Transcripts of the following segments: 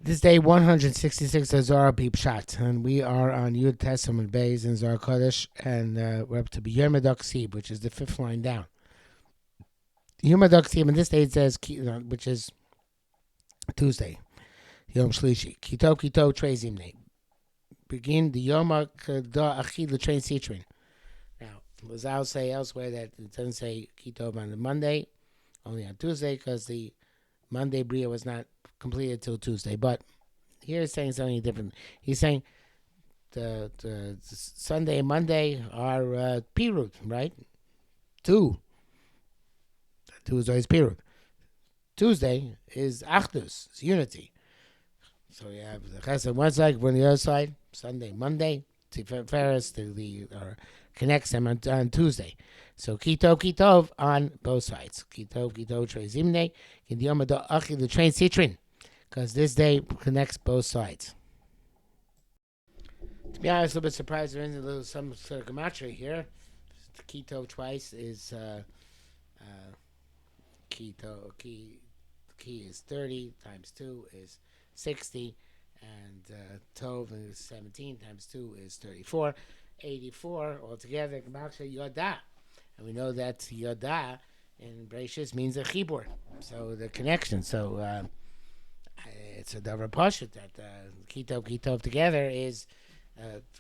This day 166 of Zohar be Pshat, and we are on Yud Testament Bays in Zohar Kodesh, and we're up to Vayomer Sib, which is the fifth line down. Vayomer Sib, and this day it says, which is Tuesday, Yom Shlishi. Kito Kito Trei Zimne. Begin the Yom Da Achid L'Train Citrin. Now, Lazal say elsewhere that it doesn't say Kito on the Monday, only on Tuesday, because the Monday Bria was not completed till Tuesday. But here he's saying something different. He's saying the Sunday and Monday are Pirut, right? Two. Two is always Pirut. Tuesday is Achdus, it's unity. So you have the Ches on one side, on the other side, Sunday, Monday, Tiferes, connects them on Tuesday. So Kitov on both sides. Kitov Trei Zimne, Kindiomado Achi the train Citrin, because this day connects both sides. To be honest, a little bit surprised there isn't a little some sort of Gimatriya here. Keto twice is keto key is 30 times 2 is 60, and tov is 17 times 2 is 34. 84 altogether, Gimatriya Yoda. And we know that Yoda in Bereshis means a chibur, so the connection. So it's a davar pashut that kitov together is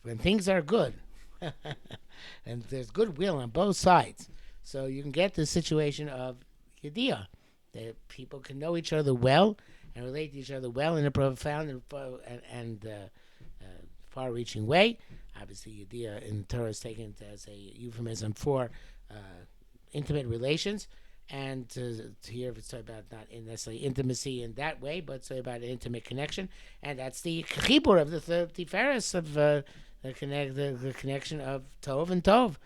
when things are good, and there's goodwill on both sides. So you can get the situation of yediyah, that people can know each other well and relate to each other well in a profound and far-reaching way. Obviously, yediyah in Torah is taken as a euphemism for intimate relations, and to hear it's about not necessarily intimacy in that way, but it's about an intimate connection, and that's the chibur of the tiferes of the connection of tov and tov,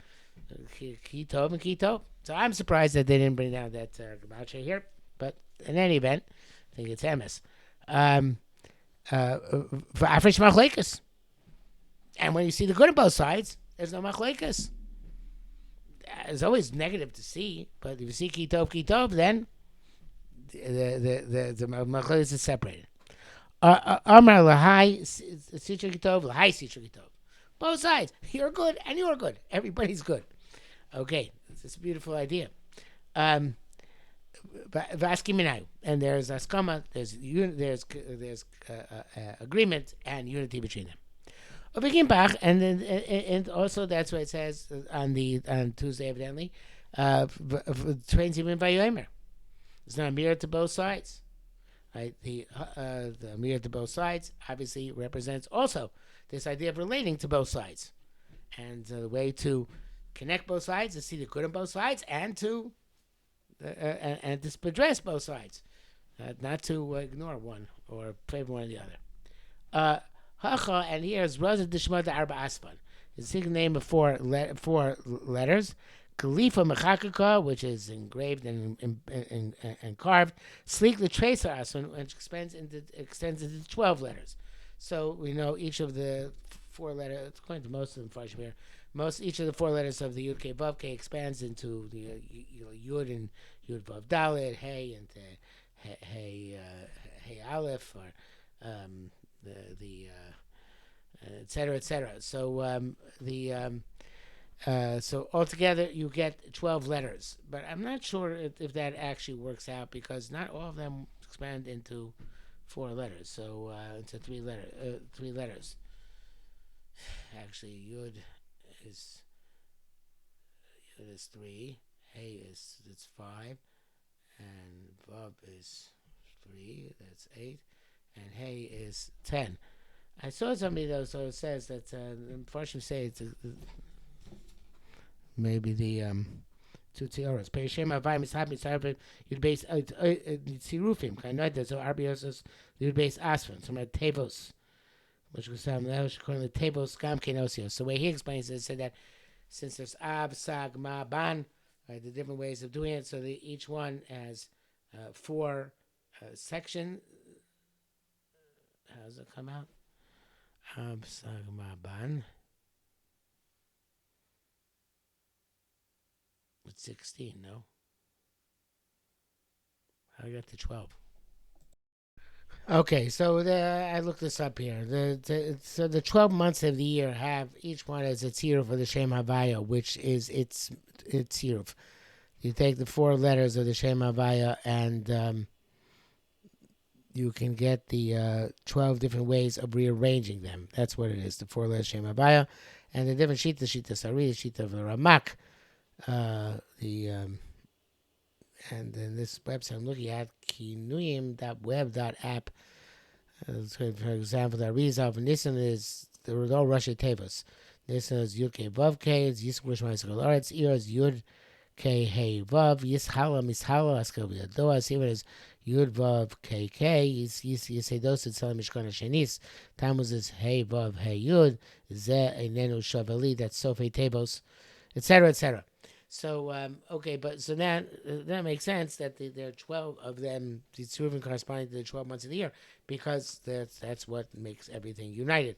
ki tov and ki tov. So I'm surprised that they didn't bring down that Gimatriya here, but in any event, I think it's emes. For Afrish machlekes, and when you see the good on both sides, there's no machlekes. It's always negative to see, but if you see kitov, then the machlekes is separated. Amar lahai sitra kitov, lahai sitra kitov. Both sides, you're good and you're good. Everybody's good. Okay, it's a beautiful idea. Vaskiminayu, and there's askama, there's agreement and unity between them. And also that's what it says on Tuesday, evidently. Trains even Vayomer. It's not a mirror to both sides, right? The mirror to both sides obviously represents also this idea of relating to both sides, and the way to connect both sides is see the good on both sides, and to address both sides, not to ignore one or favor one or the other. Hacha, and here is Raza Dishma de Arba Aspan. It's a name of four letters. Khalifa Mechakaka, which is engraved and carved. Sleek the tracer Aspan, which extends into 12 letters. So we know each of the four letters, according to most of them, Farshim here, each of the four letters of the Yud K Vav K expands into the Yud and Yud Vav Dalet, Hey and Hey Aleph, or the et cetera, et cetera. So so altogether you get 12 letters, but I'm not sure if that actually works out, because not all of them expand into four letters. So it's a three letters. Actually, is Yud is 3, Hey it's 5, and Vav is 3. That's 8, and Hey is 10. I saw somebody though, so it says that Farshim say it's maybe the two tiaras. Perishim avayim ishab mitzarpim you'd base tzirufim kainoida, so arbios you'd base asfin. So my tevos, which was according to tevos gam kenosio. So the way he explains it, said that since there's av, sag, ma, ban, right, the different ways of doing it, so each one has 4 section. How does it come out? Ab, sag, ma, ban. It's 16, no? I got to 12. Okay, so I looked this up here. So the 12 months of the year have each one as its year for the Shem Havaya, which is its year. You take the four letters of the Shem Havaya, and you can get the 12 different ways of rearranging them. That's what it is. The four letters Shem Havaya, and the different Shita Sari, Shita of the Ramak, the and then this website I'm looking at, kinuyim.web.app. For example, the Rizal and Nissan is the all Russian Tevos. Nissan is Yud K Vav K. It's Yiskush Ma'askal Aretz. Ir is Yud K Hey Vav. Yishala Mishala Askal V'Yadoa. Sivan is Yud Vav K K. Yisedos is Salam Mishkan Shenis. Tammuz is Hey Vav Hey Yud. Zeh Einenu Shavali. That's Sofei Tevos, etc., etc. So okay, but so that makes sense that there are 12 of them, the tzuvim corresponding to the 12 months of the year, because that's what makes everything united.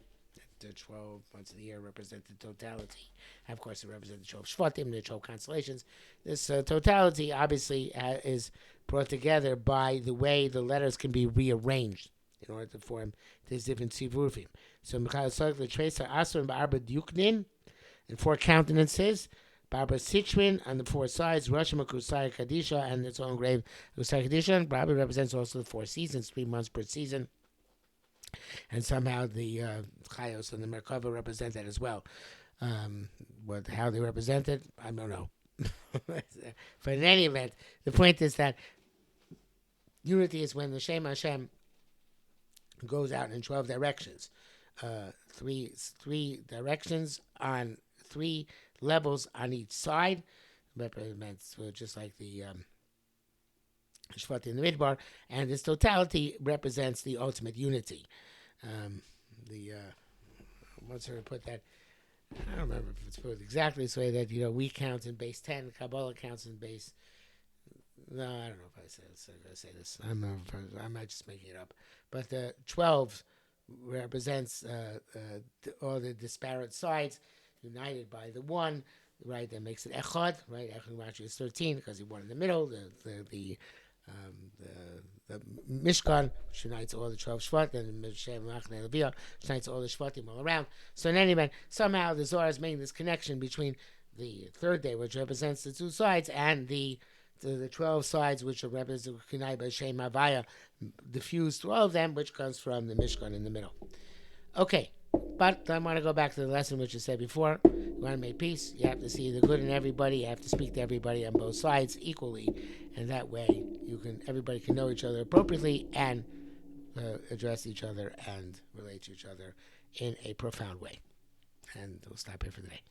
The 12 months of the year represent the totality. Of course, it represents the 12 shvatim, the 12 constellations. This totality obviously is brought together by the way the letters can be rearranged in order to form these different tzivurvim. So Michal Sark, the trace are Asur and Ba'arba Duknin, in four countenances. Barbara Sitchwin on the four sides, Rosh Kusai Kadisha, and its own grave, Kusai Kadisha. Barbara represents also the 4 seasons, 3 months per season. And somehow the Chayos and the Merkava represent that as well. How they represent it, I don't know. But in any event, the point is that unity is when the Shem Hashem goes out in 12 directions. Three directions on 3 levels on each side, represents just like the Shvat in the Midbar, and this totality represents the ultimate unity. Once I put that, I don't remember if it's put exactly this way, that we count in base 10, Kabbalah counts in base. No, I don't know if I say this. I might just making it up. But the 12 represents all the disparate sides united by the one, right? That makes it echad, right? Echad is 13 because he won in the middle. The Mishkan, which unites all the 12 Shvat, and the Shem Machne Leviah, which unites all the Shvatim all around. So in any event, somehow the Zohar is making this connection between the third day, which represents the 2 sides, and the 12 sides, which are represented by Shem Havaya, diffused through all of them, which comes from the Mishkan in the middle. Okay. But I want to go back to the lesson which I said before. You want to make peace, you have to see the good in everybody. You have to speak to everybody on both sides equally, and that way everybody can know each other appropriately and address each other and relate to each other in a profound way. And we'll stop here for the day.